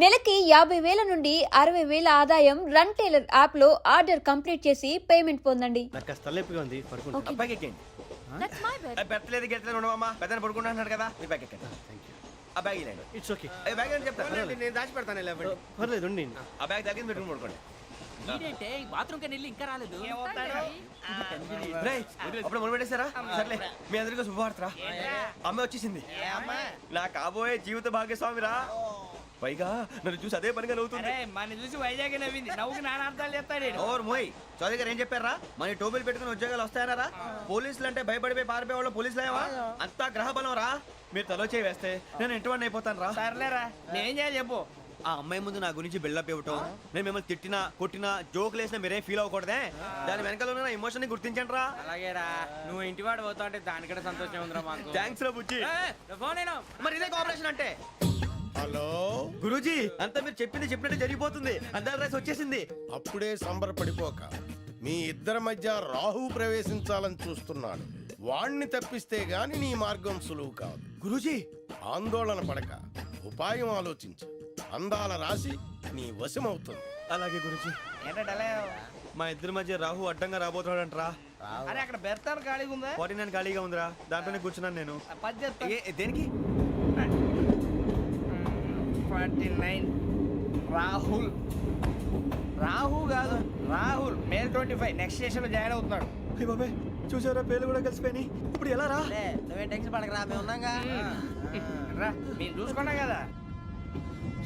నెలకి 50,000 నుండి 60,000 ఆదాయం రన్ టైలర్ యాప్ లో ఆర్డర్ కంప్లీట్ చేసి పేమెంట్ పొందండి. నాకు తలెప్పిగా ఉంది, పడుకుంటా. బ్యాగ్ ఎక్కండి. పెట్టలేదు గెట్టలేదు ఉండవమ్మా, పెద్దని పడుకుంటున్నాడు కదా, మీ బ్యాగ్ ఎక్కండి. ఆ బ్యాగ్ ఇలాండి. It's okay. బ్యాగ్ అని చెప్తాను, నేను దాచి పెడతాను. పర్లేదు ఉండి. ఆ బ్యాగ్ తగ్గింది పెట్టుకుని పడుకోండి. బాత్రూమ్ కి వెళ్ళి ఇంకా రాలేదు. రేయ్, అప్పుడు మొదలు పెట్టేశారా? సర్లే, మీ అందరికీ శుభవార్తరా. అమ్మ వచ్చేసింది, నా కాబోయే జీవిత భాగ్యస్వామిరా. పైగా నన్ను చూసి అదే పనిగా నవ్వుతుంది. మన చూసి వైజాగ్ నవ్వింది, నవ్వుకి నాన్న అర్థాలు చెప్తాడు. ఓర్ మోయ్, చౌదరి గారు ఏం చెప్పారా? మన టోబీలు పెట్టుకుని ఉద్యోగాలు వస్తాయనరా? పోలీసులు అంటే భయపడిపోయి పారిపోయే వాళ్ళు పోలీసులేవా? అంతా గ్రహ బలం రా. మీరు తలో చేయి వేస్తే నేను ఇంటివాడిని అయిపోతాను రా. సర్లేరా, నేనేం చేయాలి చెప్పు. ఆ అమ్మాయి ముందు నా గురించి బిల్డప్ ఇవ్వటం, నేను మిమ్మల్ని తిట్టినా కొట్టినా జోకులు వేసినా మీరేం ఫీల్ అవ్వకూడదే. దాని వెనకాల ఉన్న ఎమోషన్ ని గుర్తించండి రా. అలాగేరా, నువ్వు ఇంటివాడు పోతా అంటే దానికంటే సంతోషం ఉందిరా మాకు. థ్యాంక్స్ రా బుజ్జి. ఫోన్ మరి ఇదే కోఆపరేషన్ అంటే. హలో గురూజీ, అంతా మీరు చెప్పింది చెప్పినట్టు జరిగిపోతుంది. అందాల రైస్ వచ్చేసింది. అప్పుడే సంబరపడిపోక, మీ ఇద్దరి మధ్య రాహు ప్రవేశించాలని చూస్తున్నాడు. వాణ్ణి తప్పిస్తే గాని నీ మార్గం సులువు కాదు. గురూజీ, ఆందోళన పడక, ఉపాయం ఆలోచించు. అందాల రాశి నీ వశమవుతుంది. అలాగే గురూజీ. ఏంటంటే మా ఇద్దరి మధ్య రాహు అడ్డంగా రాబోతున్నాడంట్రా. అరే అక్కడ బెర్తాను ఖాళీగా ఉందా? 49 ఖాళీగా ఉందిరా, దాంట్లోనే కూర్చున్నాను నేను. దేనికి? 49 రాహుల్. రాహు కాదు, రాహుల్. మే 25 నెక్స్ట్ స్టేషన్ లో జాయిన్ అవుతున్నాడు. అయ్య బాబాయ్, చూసారా పేర్లు కూడా కలిసిపోయినాయి. ఇప్పుడు ఎలా రా? నువ్వేం టెన్షన్ పడకరా, మేము ఉన్నాగా. రా, మీరు చూసుకున్నా కదా,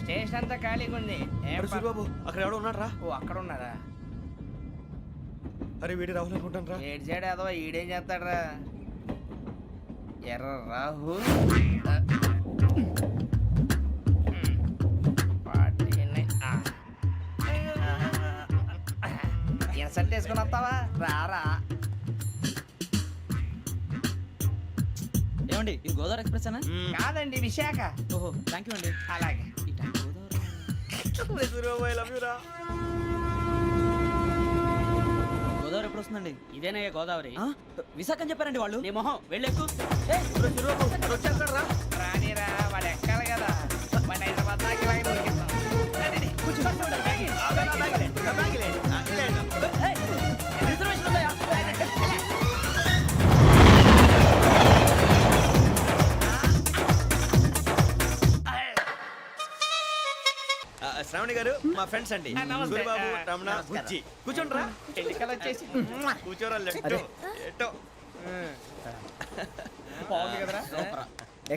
స్టేషన్ అంతా ఖాళీగా ఉంది. బాబు అక్కడ ఎవడో ఉన్నాడు రా. ఓ అక్కడ ఉన్నారా? అరే వీడి రాహుల్ అనుకుంటాను రా. ఏడు చేయడం అదో ఈడేం చేస్తాడరా? ఎర్ర రాహుల్. ఇన్సర్ట్ వేసుకుని వస్తావా? రారా. ఏమండి, ఇది గోదావరి ఎక్స్ప్రెస్ అనా? కాదండి, విశాఖ. ఓహో, థ్యాంక్ యూ అండి. అలాగే. గోదావరి ఎప్పుడు వస్తుందండి? ఇదేనయ్య గోదావరి. విశాఖ అని చెప్పారండి వాళ్ళు. నీ మొహం వెళ్ళెక్కు. రానిరా, వాడు ఎక్కాలి కదా. వాడు హైదరాబాద్ దాకా ఇలాగే దొరికిస్తాం. రిజర్వేషన్ ఉందా? శ్రావణి గారు మా ఫ్రెండ్స్ అండి. సూరిబాబు, రమణ, బుజ్జి. కూర్చోండి రా. ఎన్నికలు వచ్చేసి కూర్చోరా. లెట్టో ఎట్టో. బాగుంది కదరా.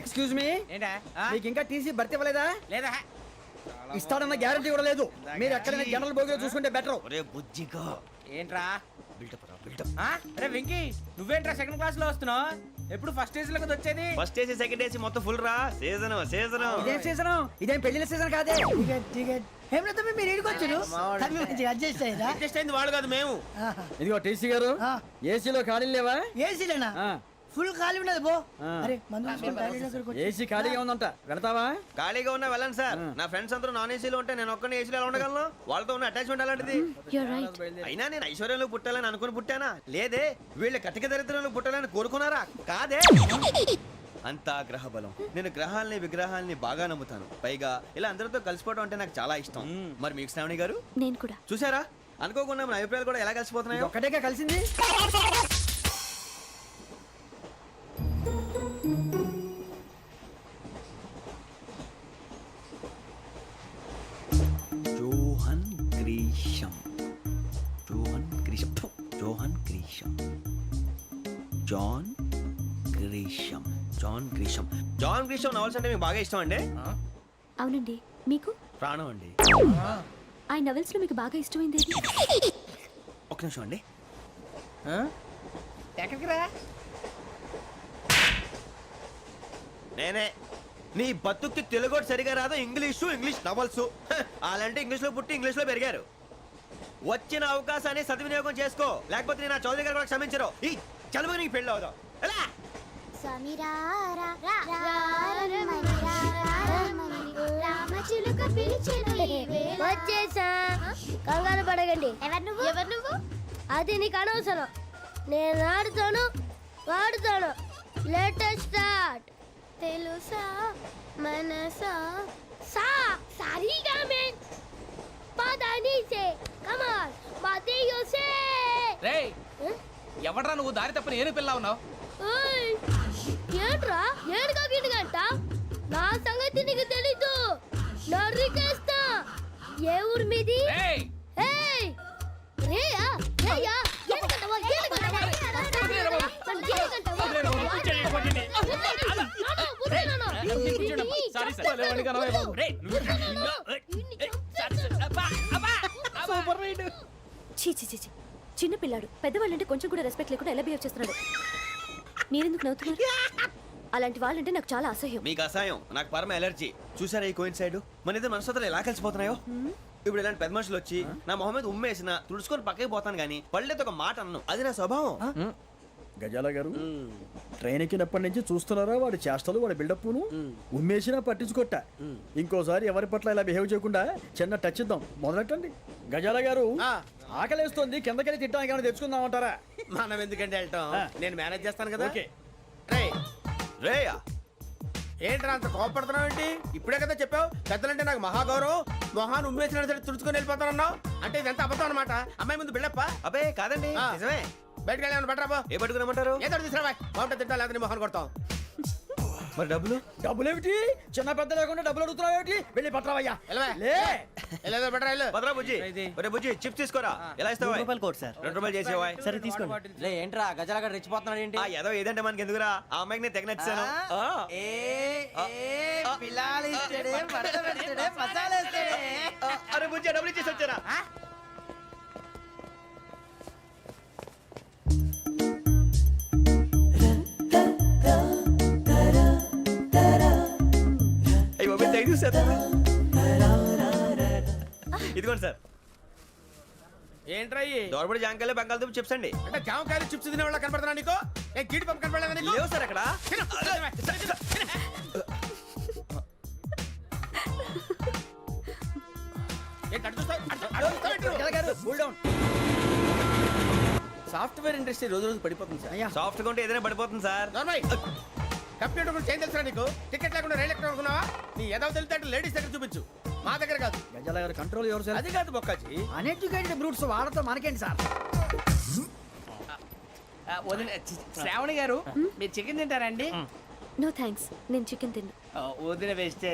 ఎక్స్క్యూజ్ మీ, ఏంటా? మీకు ఇంకా టీసీ భర్తీ ఇవ్వలేదా? లేదా ఇస్తాడన్న గ్యారంటీ కూడా లేదు. మీరు ఎక్కడైనా జనరల్ బోగిలో చూసుకుంటే బెటర్. ఒరే బుజ్జిగా, ఏంట్రా? బిల్డప్ రా, బిల్డప్. అరే వెంకీ, నువ్వేంట్రా సెకండ్ క్లాస్ లో వస్తున్నావు? ఎప్పుడు ఫస్ట్ ఏజ్ లో వచ్చేది? ఫస్ట్ ఏసీ సెకండ్ ఏసీ మొత్తం ఫుల్ రా. Season season. ఇదేం సీజన్? ఇదేం పెళ్లిన సీజన్ కాదే. ఏం లేదు, మీరు ఇడికొచ్చారు. అడ్జస్ట్ అయ్యారా? అడ్జస్ట్ అయింది వాడు కాదు, మేము. ఇదిగో టీసీ గారు, ఏసీలో ఖాళీ లేవా? ఏసీలేనా? ఫుల్ ఖాళీ ఉన్నది బో. అరే మందు ఏసీ ఖాళీగా ఉందంట, వెళ్తావా? ఖాళీగా ఉన్నా వెళ్ళండి సార్. నా ఫ్రెండ్స్ అందరూ నాన్ ఏసీలో ఉంటే నేను ఒక్కనే ఏసీలో ఎలా ఉండగలను? వాళ్ళతో ఉన్న అటాచ్మెంట్ అలాంటిది. అయినా నేను ఐశ్వర్యంలో పుట్టాలని అనుకుని పుట్టానా? లేదే. వీళ్ళ కటిక దరిద్రంలో పుట్టాలని కోరుకున్నారా? కాదే. అంతా గ్రహ బలం. నేను గ్రహాలని విగ్రహాలని బాగా నమ్ముతాను. పైగా ఇలా అందరితో కలిసిపోవడం అంటే నాకు చాలా ఇష్టం. మరి మీకు శ్రావణి గారు? నేను కూడా. చూసారా, అనుకోకుండా మన అభిప్రాయాలు కూడా ఎలా కలిసిపోతున్నాయి. ఒక్కటేగా కలిసింది. Johan Grisham, Johan Grisham, Johan Grisham, John Grisham, John Grisham. John Grisham novels అంటే మీకు బాగా ఇష్టం అండి? అవునండి. మీకు? ప్రాణం అండి. ఆ నవెల్స్ లో మీకు బాగా ఇష్టమైంది? ఒక్క నిమిషం అండి. ఎక్కడికి రా? నేనే. నీ బతుక్కి తెలుగు సరిగా రాదు, ఇంగ్లీష్ నవల్స్. అలాంటి ఇంగ్లీష్ లో పుట్టి ఇంగ్లీష్ లో పెరిగారు. వచ్చిన అవకాశాన్ని సద్వినియోగం చేసుకో, లేకపోతే నేను చౌదరి గారు కూడా క్షమించరు. ఈ చదువు నీకు పెళ్ళి అవుదాం. వచ్చేసా, కంగారు పడకండి. ఎవరు నువ్వు? అది నీకు అనవసరం. నేను ఆడుతాను, వాడుతాను. Latest start. తెలుసా మనసా సా సారీగా ఎవడ్రా నువ్వు దారి తప్పని ఏను పిల్ల ఉన్నావు? ఓయ్ ఏంట్రా ఏడుగా గిడుగంట నా సంగతి నీకు తెలీదు నరికేస్తా ఏ ఊరు మీది ఏయ్ ఏయ్ రేయా రేయా ఏడుగంటవా ఏడుగంటవా సారీ సార్ రేయ్ సూపర్ రైడ్. చీ చీ చీ చీ. చిన్న పిల్లాడు పెద్దవాళ్ళంటే కొంచెం కూడా రెస్పెక్ట్ లేకుండా ఎలా బిహేవ్ చేస్తున్నాడు. మీరెందుకు నవ్వుతున్నారు? అలాంటి వాళ్ళంటే నాకు చాలా అసహ్యం. మీకు అసహాయం, నాకు పరమ ఎలర్జీ. చూసారా ఈ కోయిన్ సైడ్ మన ఇద్దరు మనసులో ఎలా కలిసిపోతున్నాయో. ఇప్పుడు ఇలాంటి పెద్ద మనుషులు వచ్చి నా మొహం మీద ఉమ్మేసిన తుడుచుకొని పక్కకి పోతాను కానీ పళ్ళేతో ఒక మాట అన్ను, అది నా స్వభావం. గజాల గారు ట్రైన్ ఎక్కినప్పటి నుంచి చూస్తున్నారా వాడి చేష్టలు వాడి బిల్డప్ను ఉమ్మేసినా పట్టించుకోట. ఇంకోసారి ఎవరి పట్ల ఇలా బిహేవ్ చేయకుండా చిన్న టచ్ ఇద్దాం, మొదలెట్టండి. గజాల గారు ఆకలేస్తుంది, కిందకెళ్ళి తిట్టడానికి ఏమైనా తెచ్చుకుందామంటారా? మనం ఎందుకంటే వెళ్ళటం, నేను మేనేజ్ చేస్తాను కదా. ఓకే. రేయ్, రేయా ఏంట్రా అంత కోపడుతున్నావు ఏంటి? ఇప్పుడే కదా చెప్పావు పెద్దలంటే నాకు మహాగౌరవం, మొహాన్ని ఉమ్మేసిన సరే తుడుచుకొని వెళ్ళిపోతానన్నావు. అంటే ఇదంతా అబద్ధం అనమాట. అమ్మాయి ముందు బిళ్ళప్ప. అబ్బే కాదండి, ఆ. నిజమే. బయటకు వెళ్ళి బట్రాబో. ఏ పట్టుకురమ్మంటారు? ఏదో తీసుకురా బాగుంటుంది, తింటా లేదా నీ మొహాన్ని కొడతాం. మరి డబ్బులు? డబ్బులేమిటి చిన్న పెద్ద లేకుండా డబ్బులు అడుగుతున్నావు ఏమిటి? వెళ్ళి పట్టరావయ్యా. వెళ్ళవా? లే వెళ్ళేదో బట్రా వెళ్ళు. భద్రా బుజ్జి, ఒరే బుజ్జి చిప్స్ తీసుకోరా. ఎలా ఇస్తావా? రూపాయలు కోట్ సార్. 2 రూపాయలు చేసేవా? సరే తీసుకోండి. లే ఏంట్రా గజాల గడ రెచ్చిపోతున్నాడు ఏంటి? ఆ ఏదో ఏదంటే మనకి ఎందుకురా, ఆ అమ్మాయికి నేను తెగ నచ్చాను. అరే బుజ్జి డబ్బులు ఇచ్చేసి వచ్చారా? అయ్యి బాబు తెగ చూసారు. ఇదిగోండి సార్. ఏంట్రా ఇయి? దోరబడి జాంకాయలు బంగాళదుంప చిప్స్ అండి. అంటే జామకాయలు చిప్స్ తినే వాళ్ళ కనపడుతున్నా నీకు? ఏ జీడి పంపు కనపడలేదా నీకు? లేవు సార్ అక్కడ. తిను. ఏంటి అటు చూస్తావు? అటు చూస్తావు ఏంటి నువ్వు? గజాల గారు కూల్ డౌన్. సాఫ్ట్వేర్ ఇండస్ట్రీ రోజు రోజు పడిపోతుంది సార్. సాఫ్ట్ గా ఉంటే ఏదైనా పడిపోతుంది సార్. నార్మల్ కంప్యూటర్ గురించి ఏం తెలుసా నీకు? టికెట్ లేకుండా రైలు ఎక్కడ అనుకున్నావా? నీ ఏదో తెలితే లేడీస్ దగ్గర చూపించు, మా దగ్గర కాదు. గజాల గారు కంట్రోల్ ఎవరు సార్? అది కాదు బొక్కాజీ. అన్ఎడ్యుకేటెడ్ బ్రూట్స్ వాడతో మనకేంటి సార్? శ్రావణి గారు మీరు చికెన్ తింటారండి? నో థ్యాంక్స్, నేను చికెన్ తిన్నా. వదిన వేస్తే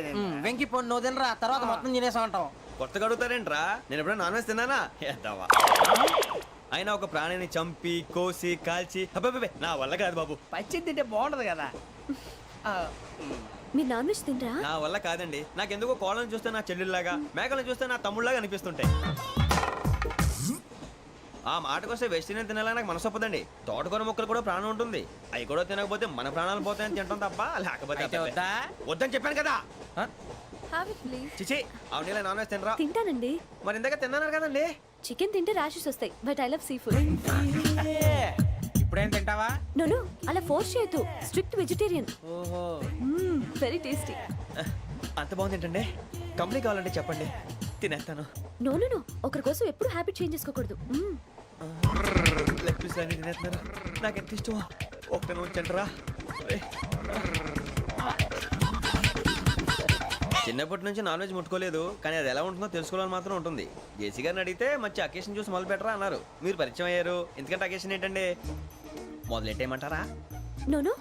వెంకి పొన్ను నువ్వు తినరా, తర్వాత మొత్తం తినేసా ఉంటాం. కొత్తగా అడుగుతారేంట్రా? నేను ఎప్పుడైనా నాన్ వెజ్ తిన్నానా? ఎద్దావా. అయినా ఒక ప్రాణిని చంపి కోసి కాల్చి అబ్బబ్బే నా వల్ల కాదు బాబు. పచ్చి తింటే బాగుంటది కదా. మీరు నాన్ వెజ్ తినరా? నా వల్ల కాదండి. నాకెందుకో కోళ్ళని చూస్తే నా చెల్లెళ్ళలాగా, మేకలను చూస్తే నా తమ్ముళ్ళలాగా అనిపిస్తుంటాయి. ఆ మాటకొస్తే వెస్టిరియన్ తినాలని నాకు మనసు ఒప్పదండి. తోటకూర మొక్కలు కూడా ప్రాణం ఉంటుంది, అవి కూడా తినకపోతే మన ప్రాణాలు పోతాయని తింటాం తప్ప లేకపోతే వద్దా? వద్దని చెప్పాను కదా. Have it please. చిచి అవునీ నాన్ వెజ్ తినరా? తింటానండి. మరి ఇందాక తిన్నాను కదండి. చికెన్ తింటే ర్యాషెస్ వస్తాయి, but I love sea food. ఇప్పుడేం తింటావా? నో అలా ఫోర్స్ చేయొద్దు. Strict vegetarian. ఓహో వెరీ టేస్టీ. అంత బాగుంది ఏంటండి? కంప్లీట్ కావాలంటే చెప్పండి, తినేస్తాను. నో ఒకరి కోసం ఎప్పుడు హ్యాబిట్ చేంజ్ చేసుకోకూడదు. లెగ్ పీస్ అన్ని తినేస్తున్నారు, నాకు ఎంత ఇష్టం. ఒకటే ఉంచండిరా. చిన్నప్పటి నుంచి నాన్ వెజ్ ముట్టుకోలేదు, కానీ అది ఎలా ఉంటుందో తెలుసుకోవాలని మాత్రం ఉంటుంది. జేసీ గారిని అడిగితే మంచి అకేషన్ చూసి మొదలు పెట్టరా అన్నారు. మీరు పరిచయం అయ్యారు, ఎందుకంటే అకేషన్ ఏంటండి? మొదలెట్టేయమంటారా? నో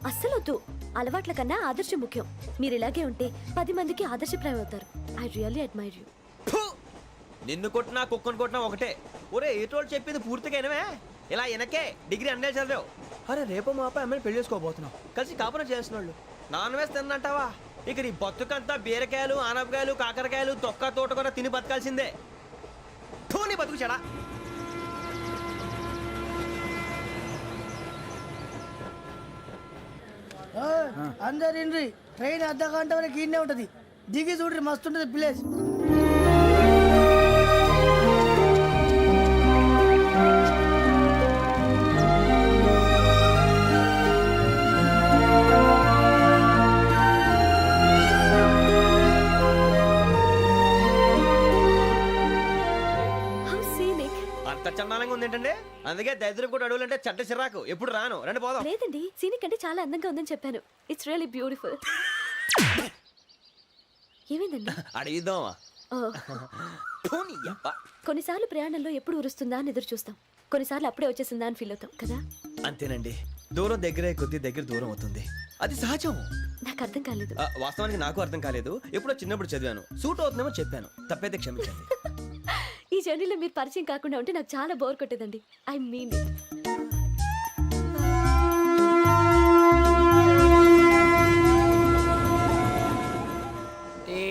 అస్సలు వద్దు. అలవాట్ల కన్నా ఆదర్శం ముఖ్యం. మీరు ఇలాగే ఉంటే 10 మందికి ఆదర్శప్రాయం అవుతారు. I really admire you. నిన్ను కొట్టినా కుక్కను కొట్టినా ఒకటే. ఒరే ఏటోళ్ళు చెప్పింది పూర్తిగా వినవే. ఇలా వెనకే డిగ్రీ అన్నే చదివావు. అరే రేపు మా అబ్బాయి అమ్మాయిని పెళ్లి చేసుకోబోతున్నావు, కలిసి కాపురం చేసిన వాళ్ళు నాన్ వెజ్ తిన్నంటావా? ఇక నీ బతుకంతా బీరకాయలు ఆనపకాయలు కాకరకాయలు తొక్క తోట కూడా తిని బతకాల్సిందే. నీ బతుకు చెడా. అందరు ఇండ్రి ట్రైన్ అర్ధ గంట వరకు ఇన్నే ఉంటది. దిగి చూడ్రి మస్తు ఉంటది ప్లేస్. How scenic. అంత చందానంగా ఉంది ఏంటంటే? అందుకే దరిద్రం కూడా అడవులంటే చెడ్డ చిరాకు. ఎప్పుడు రాను, రండి పోదాం. లేదండి, సీనిక్ అంటే చాలా అందంగా ఉందని చెప్పాను. It's really beautiful. ఏమైందండి? అడిగిద్దామా? ఓ, కొన్నిసార్లు ప్రయాణంలో ఎప్పుడు ఉరుస్తుందా అని ఎదురు చూస్తాం. కొన్నిసార్లు అప్పుడే వచ్చేసిందా అని ఫీల్ అవుతాం కదా. అంతేనండి, దూరం దగ్గరే కొద్ది దగ్గర దూరం అవుతుంది, అది సహజం. నాకు అర్థం కాలేదు. వాస్తవానికి నాకు అర్థం కాలేదు, ఎప్పుడో చిన్నప్పుడు చదివాను, సూట్ అవుతుందేమో చెప్పాను, తప్పైతే క్షమించండి. ఈ జర్నీలో మీరు పరిచయం కాకుండా ఉంటే నాకు చాలా బోర్ కొట్టేదండి. ఐ మీన్ టీ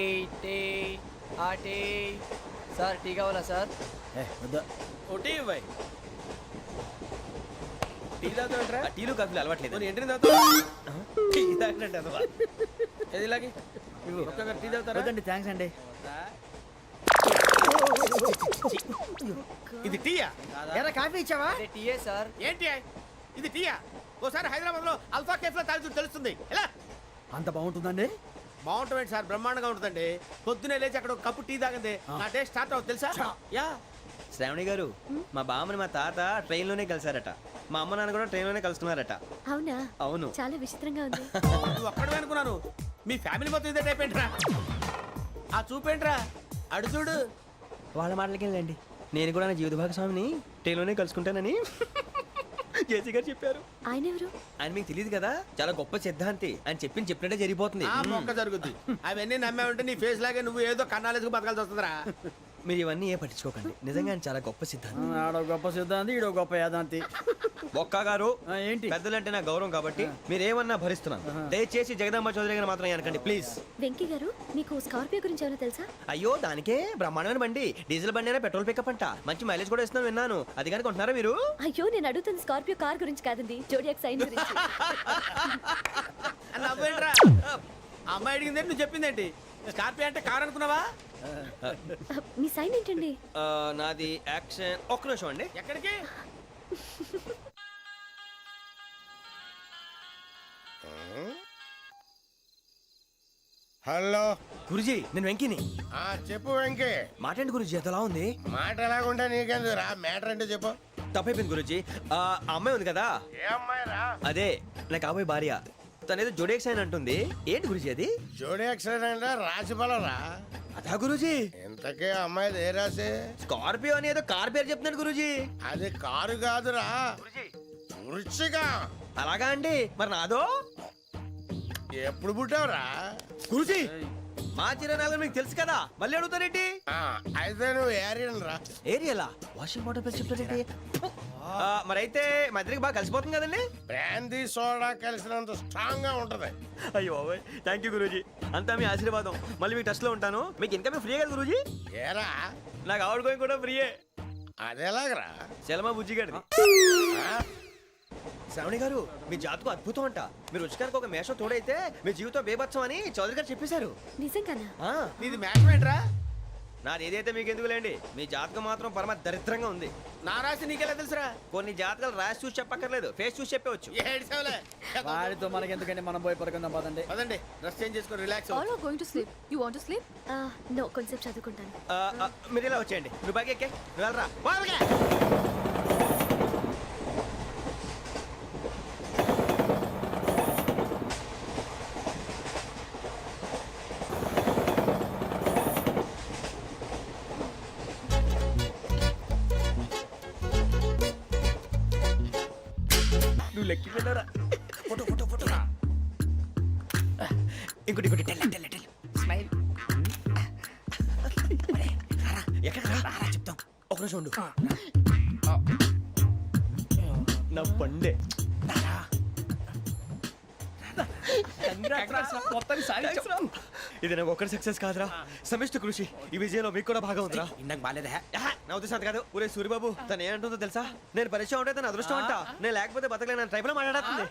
టీ ఆ టీ సార్ టీ కావాలా సార్? వద్దా. ఒకటి ఇవ్వాయి టీ తాగుతాంట్రా టీలు కాఫీలు అలవాట్లేదు. ఎంట్రీ తాగుతా టీ తాగినట్టు అదవా ఏది ఇలాగే ఒక్కొక్కరు టీ తాగుతారా? వద్దండి, థ్యాంక్స్ అండి. ఇది టీయా? ఎరా కాఫీ ఇచ్చావా? టీయే సార్. ఏంటి ఇది టీయా? ఓసారి హైదరాబాద్ లో అల్ఫా కేఫ్ లో తాగుతూ తెలుస్తుంది. ఎలా అంత బాగుంటుందండి? బాగుంటుంది సార్, బ్రహ్మాండంగా ఉంటుందండి. పొద్దునే లేచి అక్కడ ఒక కప్పు టీ తాగింది నా డే స్టార్ట్ అవుతుంది తెలుసా? యా. శ్రావణి గారు, మా బామ్మని మా తాత ట్రైన్ లోనే కలిసారట, మా అమ్మ నాన్న కూడా ట్రైన్ లోనే కలుసుకున్నారట. అవునా? అవును. చాలా విచిత్రంగా ఉంది. నువ్వు ఒక్కడే అనుకున్నాను, మీ ఫ్యామిలీ మొత్తం ఇదే టైప్ ఏంట్రా? ఆ చూపేంట్రా, అడు చూడు. వాళ్ళ మాటలకి వెళ్ళండి, నేను కూడా నా జీవిత భాగస్వామిని ట్రైన్ లోనే కలుసుకుంటానని జేసీ గారు చెప్పారు. ఆయన ఎవరు? ఆయన మీకు తెలియదు కదా, చాలా గొప్ప సిద్ధాంతి అని చెప్పినట్టే జరిగిపోతుంది. ఆ మొక్క జరుగుద్ది. అవన్నీ నమ్మే ఉంటే నీ ఫేస్ లాగే నువ్వు ఏదో కన్నాలేసుకు బతకాల్సి వస్తుందిరా. మీరు ఇవన్నీ ఏ పట్టించుకోకండి, నిజంగా ఆయన చాలా గొప్ప సిద్ధాంతి. ఆడో గొప్ప సిద్ధాంతి, ఈడో గొప్ప యాదాంతి. ఒక్క గారు, ఏంటి? పెద్దలంటే నా గౌరవం కాబట్టి మీరేమన్నా భరిస్తున్నాను. దయచేసి జగదాంబ చౌదరి గారు మాత్రం అనకండి ప్లీజ్. వెంకీ గారు, మీకు స్కార్పియో గురించి ఏమైనా తెలుసా? అయ్యో, దానికే బ్రహ్మాండమైన బండి, డీజిల్ బండి అయినా పెట్రోల్ పికప్ అంట, మంచి మైలేజ్ కూడా ఇస్తున్నాను విన్నాను. అది కానీ కొంటున్నారా మీరు? అయ్యో, నేను అడుగుతుంది స్కార్పియో కార్ గురించి కాదండి, జోడియాక్ సైన్ గురించి. నవ్వేంట్రా? అమ్మాయి అడిగింది నువ్వు చెప్పిందేంటి? స్కార్పియో అంటే కార్ అనుకున్నావా? మీ సైన్ ఏంటండి? నాది యాక్షన్. ఒక్క నిమిషం అండి. ఎక్కడికి? హలో గురుజీ, నేను వెంకిని. చెప్పు వెంకీ. మాటండి గురుజీ, ఎంతలా ఉంది? మాట ఎలాగుంటా నీకెందుకు రా, మ్యాటర్ అంటే చెప్పు. తప్పైపోయింది గురుజీ. ఆ అమ్మాయి ఉంది కదా, ఏ అమ్మాయి రా? అదే నా కాబోయే భార్య. తనేదో జోడేక్స్ అని అంటుంది. ఏంటి గురుజీ అది? జోడి యాక్సిడెంట్ రాసి రా. అదా గురుజీ? ఇంతకే అమ్మాయిది ఏ రాసి? స్కార్పియో అని ఏదో కార్ పేరు చెప్తున్నాడు గురుజీ. అది కారు కాదురా, వృచ్చిక. అలాగా అండి, మరి నాదో? ఎప్పుడు పుట్టావురా? గురుజీ, మా చిరనాలు మీకు తెలుసు కదా, మళ్ళీ అడుగుతారేంటి? అయితే నువ్వు ఏరియన్ రా. ఏరియలా? వాషింగ్ వాటర్ పేరు చెప్తారేంటి? మరైతే మా ఇద్దరికి బాగా కలిసిపోతుంది కదండి. బ్రాందీ సోడా కలిసినంత స్ట్రాంగ్ గా ఉంటది. అయ్యో థ్యాంక్ యూ గురూజీ, అంతా మీ ఆశీర్వాదం. మళ్ళీ మీకు టచ్ లో ఉంటాను. మీకు ఇన్కమ్ ఫ్రీ కదా గురూజీ? ఏరా, నాకు ఆవిడ గోయింగ్ కూడా ఫ్రీయే. అదేలాగరా? చలమా బుజ్జి గారిది. శ్రావణి గారు, మీ జాతకు అద్భుతం అంట. మీరు రుచికారికి ఒక మేషం తోడైతే మీ జీవితం బేబత్సం అని చౌదరి గారు చెప్పేశారు. నిజంగానా? నీది మ్యాచ్ ఏంట్రా? నాది ఏదైతే మీకు ఎందుకులేండి, మీ జాతకం మాత్రం పరమ దరిద్రంగా ఉంది. నా రాసి నీకెలా తెలుసురా? కొన్ని జాతకాలు రాసి చూసి చెప్పక్కర్లేదు, ఫేస్ చూసి చెప్పవచ్చు. ఏడ్చావులే. వాడితో మనకి ఎందుకంటే మనం పోయి పడుకుందాం పదండి. పదండి, డ్రెస్ చేంజ్ చేసుకొని relax. All are going to sleep. You want to sleep? No, కొంచెం చదువుకుంటాను. మీరు ఇలా వచ్చేయండి. నువ్వు బాగా ఎక్కే, నువ్వు వెళ్ళరా. నువ్వు లెక్కి వెళ్ళరా. Photo photo photo. ఇంకోటి ఇంకోటి. స్మైల్. ఎక్కడ చెప్తాం, ఒక నిమిషం ఉండు. నా పండే ఇది నాకు ఒక్కరి సక్సెస్ కాదురా, సమిష్టి కృషి. ఈ విజయంలో మీకు కూడా భాగం ఉందిరా. ఇందాక బాలేదా? నా ఉద్దేశం కాదు. ఊరే సూరిబాబు, తను ఏమంటుందో తెలుసా? నేను పరిచయం ఉంటే తన అదృష్టం అంట, నేను లేకపోతే బతకలేను ట్రైబ్ లో మాట్లాడుతుంది.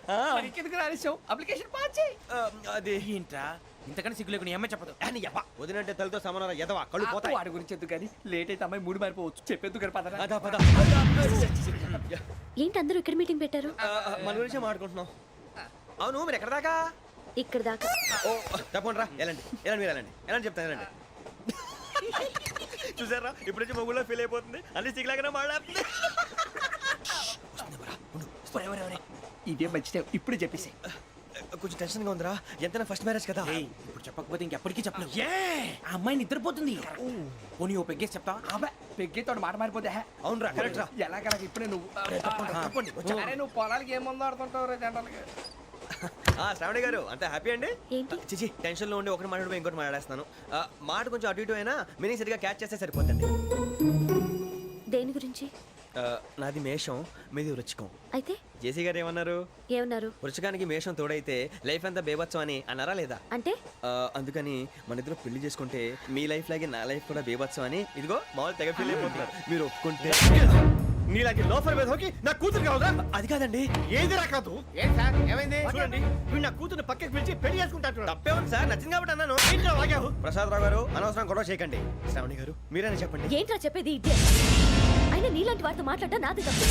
ఎందుకు రాలేసావు? అప్లికేషన్ పాస్ చేయి. అది ఏంట్రా ఇంతకన్నా సిగ్గు లేకుండా ఏమై చెప్పదు. వదినంటే తలతో సమానం ఎదవా, కళ్ళు పోతాయి. వాడి గురించి ఎందుకు కానీ లేట్ అయితే అమ్మాయి మూడు మారిపోవచ్చు. చెప్పేందుకు కానీ పద. అదా పద. ఏంటి అందరూ ఇక్కడ మీటింగ్ పెట్టారు? మన గురించే మాట్లాడుకుంటున్నాం. అవును, మీరు ఎక్కడ దాకా? ఇక్కడ దాకా. ఓ తప్పకుండా రా, వెళ్ళండి వెళ్ళండి, మీరు వెళ్ళండి వెళ్ళండి, చెప్తాను వెళ్ళండి. చూసారా, ఇప్పుడు నుంచి మొగుల్లో ఫీల్ అయిపోతుంది, అన్ని సిగ్లాగానే మాట్లాడుతుంది. ఇదే మంచి టైం, ఇప్పుడు చెప్పేసి. కొంచెం టెన్షన్ గా ఉందిరా ఎంతైనా ఫస్ట్ మ్యారేజ్ కదా. ఇప్పుడు చెప్పకపోతే ఇంకెప్పటికీ చెప్పలేవు. ఆ అమ్మాయి నిద్రపోతుంది. పోనీ ఓ పెగ్గేసి చెప్తా. పెగ్గేతో మాట మారిపోతే అవునరా కరెక్ట్ రా. ఎలాగలా ఇప్పుడే నువ్వు అరే నువ్వు పొలాలకి ఏం ముందు ఆడుతుంటావు రే జనరల్గా. శ్రావణి గారు అంత హ్యాపీ అండి? ఏంటి? చిచి టెన్షన్ లో ఉండి ఒకటి మాట్లాడిపోయి ఇంకోటి మాట్లాడేస్తాను. మాట కొంచెం అటు ఇటు అయినా మీనింగ్ సరిగా క్యాచ్ చేస్తే సరిపోతుంది. దేని గురించి? నాది మేషం, మీది వృచ్చికం. అయితే జేసీ గారు ఏమన్నారు? ఏమన్నారు? వృచ్చికానికి మేషం తోడైతే లైఫ్ అంతా బేబత్సం అని అన్నారా లేదా? అంటే అందుకని మన ఇద్దరు పెళ్లి చేసుకుంటే మీ లైఫ్ లాగే నా లైఫ్ కూడా బేబత్సం అని ఇదిగో మామూలు తెగ ఫీల్ అయిపోతున్నారు. మీరు ఒప్పుకుంటే నీలాంటి లోఫర్ మీద హోకి నా కూతురు కావదా? అది కాదండి. ఏది రాకాదు. ఏంటి సార్ ఏమైంది? చూడండి వీడు నా కూతురు పక్కకి పిలిచి పెళ్లి చేసుకుంటాడు. తప్పే ఉంది సార్, నచ్చింది కాబట్టి అన్నాను. ఏంట్రా వాగావు? ప్రసాద్ రావు గారు అనవసరం గొడవ చేయకండి. శ్రావణి గారు మీరైనా చెప్పండి. ఏంట్రా చెప్పేది? ఇదే అయినా నీలాంటి వారితో మాట్లాడటం నాది తప్పు.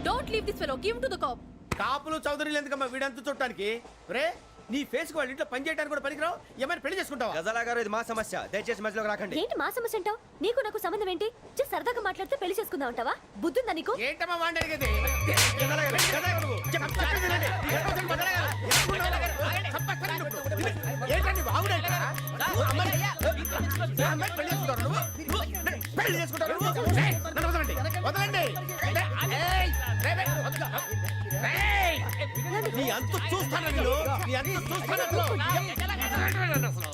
Don't leave this fellow, give to the cop. కాపులు చౌదరులు ఎందుకమ్మా వీడంతా చుట్టానికి? రే నీ ఫేస్ కు వాళ్ళ ఇంట్లో పని చేయడానికి కూడా పనికిరావు. ఏమైనా పెళ్లి చేసుకుంటావా? గజాలా గారు ఇది మా సమస్య, దయచేసి మధ్యలోకి రాకండి. ఏంటి మా సమస్య అంటావు? నీకు నాకు సంబంధం ఏంటి? జస్ట్ సరదాగా మాట్లాడితే పెళ్లి చేసుకుందాం అంటావా? బుద్ధుందా నీకు? ఏంటమ్మా వాడిని అడిగేది? ఏంటండి బాగుండేట? పెళ్లి చేసుకుంటారు. నన్ను వదలండి, వదలండి. నీ అంత చూస్తాను నేను, నీ అంత చూస్తాను అసలు.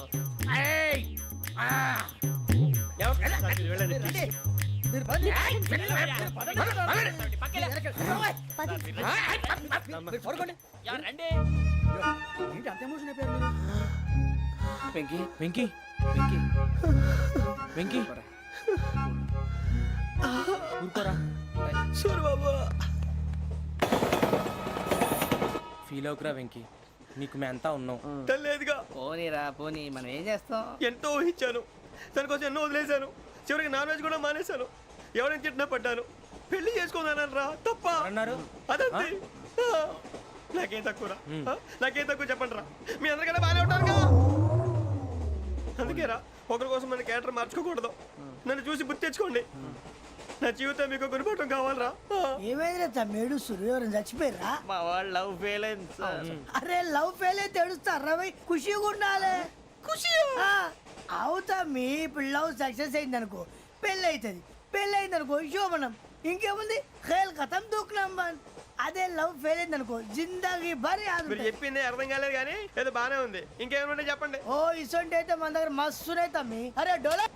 ఏంటి అంత ఎమోషన్ అయిపోయారు మీరు? వెంకీ వెంకీ వెంకీ వెంకీ ఊరుకోరా. ఫీల్ అవుకురా వెంకీ, నీకు మేమంతా ఉన్నాం. తెలియదుగా. పోనీరా పోనీ, మనం ఏం చేస్తాం? ఎంతో ఊహించాను, దానికోసం ఎన్నో వదిలేశాను. చివరికి నాన్ వెజ్ కూడా మానేశాను. ఎవరైనా తిట్టినా పడ్డాను. పెళ్లి చేసుకోదానని రా తప్ప అన్నారు. అదంతే. నాకేం తక్కువ నాకేం తక్కువ చెప్పండి రా. మీ అందరికన్నా బాగానే ఉంటారు కదా. అందుకే రా ఒకరి కోసం మన క్యారెక్టర్ మార్చుకోకూడదు. నన్ను చూసి గుర్తు తెచ్చుకోండి. నా జీవితం మీకు గురిపటం కావాలరా. ఏమైనా తమ్మేడు సురు ఎవరైనా చచ్చిపోయారా? మా వాళ్ళు లవ్ ఫెయిల్ అయింది సార్. అరే లవ్ ఫెయిల్ అయితే ఏడుస్తారా? ఖుషిగా ఉండాలి. ఖుషి అవుతా. మీ ఇప్పుడు లవ్ సక్సెస్ అయింది అనుకో పెళ్ళి అవుతుంది. పెళ్ళి అయింది అనుకో శోభనం. ఇంకేముంది ఖేల్ కథం దూకునాం బాన్. అదే లవ్ ఫెయిల్ అయింది అనుకో జిందాగీ భారీ. మీరు చెప్పింది అర్థం కాలేదు కానీ ఏదో బానే ఉంది. ఇంకేమైనా చెప్పండి. ఓ ఇసొంటి అయితే మన దగ్గర మస్తునే తమ్మి. అరే డోలా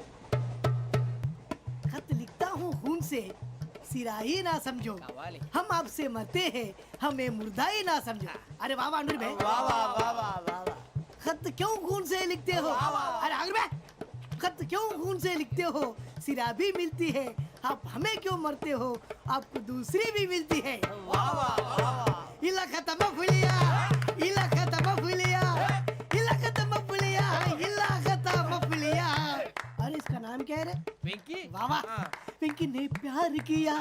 खत लिखता हूँ खून से सिरा ही ना समझो, हम आपसे मरते हैं हमें मुर्दा ही ना समझो. अरे वाह वाह अनुर भाई, वाह वाह वाह वाह वाह. खत क्यों खून से लिखते हो? अरे अनुर भाई खत क्यों खून से लिखते हो? सिरा भी मिलती है, आप हमें क्यों मरते हो? आपको दूसरी भी मिलती है. वाह वाह वाह. इला खत्म फुलिया, इला खत्म फुलिया, इला खत्म फुलिया, इला खत्म फुलिया. अरे इसका नाम क्या है रे? వెంకీ वाह वाह. पिंकी ने प्यार किया,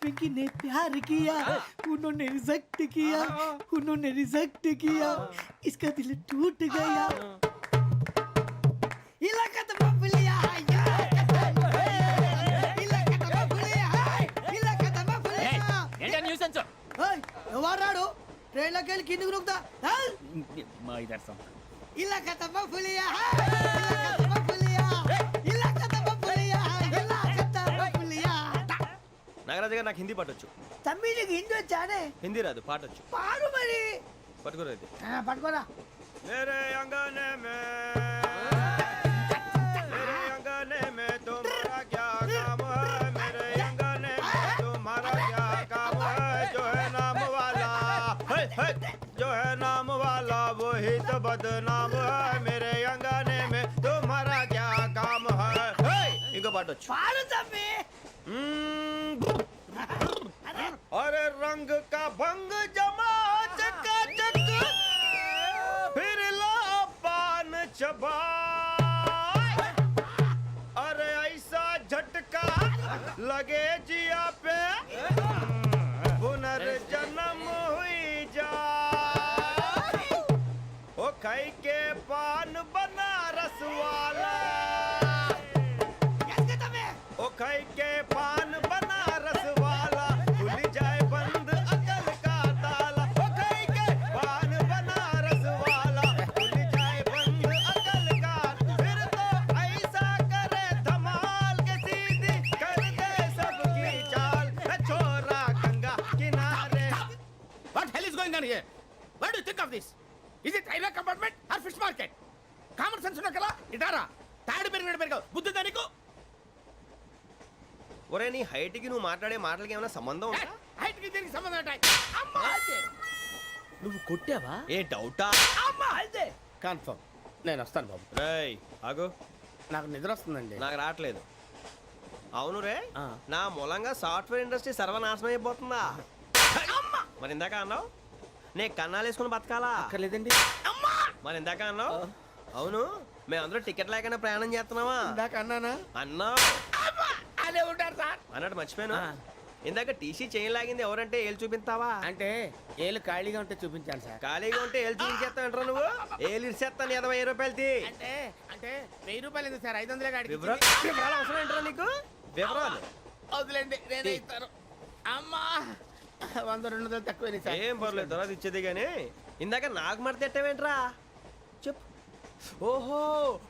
पिंकी ने प्यार किया, उन्होंने रिजेक्ट किया, उन्होंने रिजेक्ट किया, इसका दिल टूट गया. इलाका तो बबलिया, इलाका तो बबलिया, इलाका तो बबलिया. ఏంటా న్యూసెన్స్? ओए ఎవరాడు ట్రైన్ లోకి వెళ్ళి కిందికి నొక్కుతా. మా ఇదర్సం ఇలాకా तो बबलिया, इलाका तो बबलिया, इलाका तो बबलिया, इलाका तो बबलिया. నాగరాజు గారు నాకు హిందీ పాటొచ్చు. తమ్మి నీకు హిందీ వచ్చానే? హిందీ రాదు, పాటొచ్చు. పాడు మరి. పట్టుకోలేదు. పట్టుకోరా. मेरे अंगने में मेरे अंगने में तुम्हारा क्या काम है? मेरे अंगने में तुम्हारा क्या काम है? जो है नाम वाला जो है नाम वाला वही तो बदनाम है. मेरे अंगने में तुम्हारा क्या काम है? इनको पाटो పాడు తమ్మి. अरे रंग का भंग जमा चकाचक फिर ला पान चबा. अरे ऐसा झटका लगे जिया पे पुनर्जन्म हुई जा. ओ खाई के पान बनारस वाला, ओ खाई के पान बनारस वाला खुल जाए बंद अकल का ताला. ओ खाई के पान बनारस దిస్? ఇది railway compartment or fish market? Common sense ఉన్నా కదా ఇటారా. తాడు పెరిగావు బుద్ధి దానికి. ఒరే నీ హైట్ కి నువ్వు మాట్లాడే మాటలకి ఏమైనా సంబంధం ఉందా? హైట్ కి దీనికి సంబంధం ఉంటాయి. అమ్మా అదే. నువ్వు కొట్టావా? ఏ డౌటా? అమ్మా అదే. కన్ఫర్మ్. నేను వస్తాను బాబు. రేయ్ ఆగు. నాకు నిద్ర వస్తుందండి. నాకు రావట్లేదు. అవును రే, నా మూలంగా సాఫ్ట్వేర్ ఇండస్ట్రీ సర్వనాశనం అయిపోతుందా? మరి ఇందాక అన్నావు నే కన్నాలు వేసుకుని బతకాలా? అక్కర్లేదండి. మరి ఇందాక అన్నావు అవును మేమందరూ టికెట్ లేకుండా ప్రయాణం చేస్తున్నావా? ఇందాక అన్నానా? అన్నావు. అదే ఉంటారు సార్. అన్నట్టు మర్చిపోయాను. ఇందాక టీసీ చైన్ లాగింది ఎవరంటే ఏళ్ళు చూపిస్తావా? అంటే ఏళ్ళు ఖాళీగా ఉంటే చూపించాను సార్. ఖాళీగా ఉంటే ఏళ్ళు చూపించేస్తావు నువ్వు. ఏళ్ళు ఇచ్చేస్తాను 20 రూపాయలది. అంటే అంటే 1000 రూపాయలు ఎందుకు సార్? 500 కాడికి. వివరాలు అవసరం ఏంట్రా నీకు? వివరాలు వదిలేండి, నేనే ఇస్తాను. అమ్మా 100-200 తక్కువ సార్. ఏం పర్లేదు తర్వాత ఇచ్చేది కానీ ఇందాక నాకు మడత ఎట్టవేంట్రా చెప్పు. ఓహో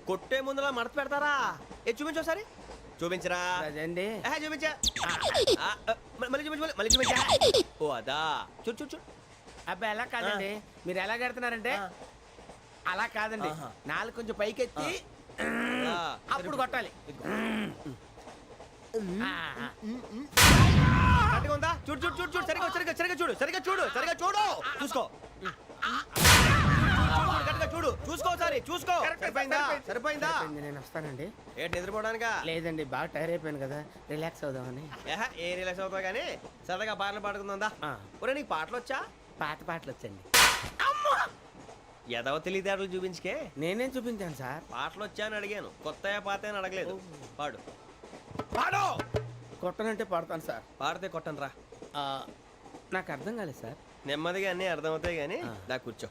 కొట్టే ముందులా మడత పెడతారా? ఏ చూపించు ఒకసారి. చూపించరా? అదండి. చూపించా. మళ్ళీ చూపించు మళ్ళీ చూపించా. ఓ అదా చూడు చూడు చూడు. అబ్బాయి ఎలా కాదండి, మీరు ఎలా కడుతున్నారంటే అలా కాదండి. నాలుగు కొంచెం పైకెత్తి అప్పుడు కొట్టాలి. కరెక్ట్గా ఉందా? చూడు చూడు చూడు చూడు సరిగా సరిగా సరిగా చూడు సరిగా చూడు సరిగా చూడు చూసుకో. కరెక్ట్గా చూడు చూసుకో ఒకసారి చూసుకో. సరిపోయిందా? సరిపోయిందా? నేను వస్తానండి. ఏంటి నిద్రపోవడానికా? లేదండి, బాగా టైర్ అయిపోయాను కదా, రిలాక్స్ అవుదామని. ఏ రిలాక్స్ అవుతావు కానీ సరదాగా పాటలు పాడుకుందా? ఒరే నీకు పాటలు వచ్చా? పాత పాటలు వచ్చండి. ఎదవ తెలివితేటలు చూపించుకే. నేనేం చూపించాను సార్? పాటలు వచ్చా అని అడిగాను, కొత్త పాత అని అడగలేదు. పాడు పాడు. కొట్టనంటే పాడతాను సార్. పాడితే కొట్టను రా. నాకు అర్థం కాలేదు సార్. నెమ్మదిగా అన్నీ అర్థమవుతాయి కానీ దా కూర్చో.